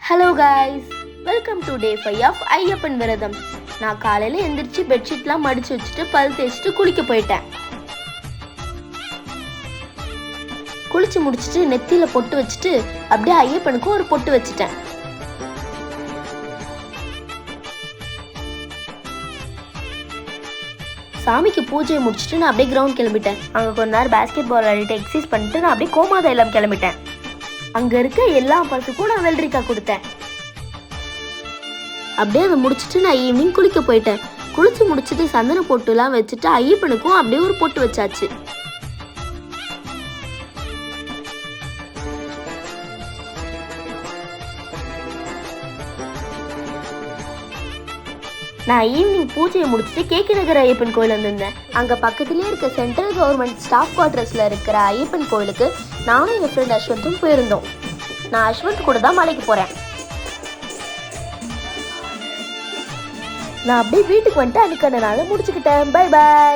Hello guys, welcome to day 5 of Ayyappan விரதம். நான் காலையில் எந்திரிச்சு பெட்ஷீட்லாம் மடிச்சு வச்சுட்டு பல் தேய்ச்சிட்டு குளிக்க போயிட்டேன். குளிச்சு முடிச்சுட்டு நெத்தியில் பொட்டு வச்சுட்டு அப்படியே ஐயப்பனுக்கும் ஒரு பொட்டு வச்சுட்டேன். சாமிக்கு பூஜையை முடிச்சுட்டு நான் அப்படியே கிரவுண்ட் கிளம்பிட்டேன். அங்கே கொஞ்ச நேரம் பேஸ்கெட் பால் விளையாடிட்டு எக்ஸசைஸ் பண்ணிட்டு நான் அப்படியே கோமாதைலம் கிளம்பிட்டேன். அங்கே இருக்க எல்லா பசுக்கும் நான் வெள்ளரிக்காய் கொடுத்தேன். அப்படியே அதை முடிச்சுட்டு நான் ஈவினிங் குளிக்க போயிட்டேன். குளிச்சு முடிச்சுட்டு சந்தன பொட்டுலாம் வச்சுட்டு ஐயப்பனுக்கும் அப்படியே ஒரு பொட்டு வச்சாச்சு. நான் ஈவினிங் பூஜையை முடிச்சுட்டு கேகே நகர் ஐயப்பன் கோயில் வந்திருந்தேன். அங்கே பக்கத்துலேயே இருக்க சென்ட்ரல் கவர்மெண்ட் ஸ்டாஃப் குவார்டர்ஸில் இருக்கிற ஐயப்பன் கோயிலுக்கு நானும் என் ஃப்ரெண்ட் அஸ்வந்தும் போயிருந்தோம். நான் அஸ்வந்த் கூட தான் மலைக்கு போகிறேன். நான் அப்படியே வீட்டுக்கு வந்துட்டு அதுக்கான நாளை முடிச்சுக்கிட்டேன். Bye bye.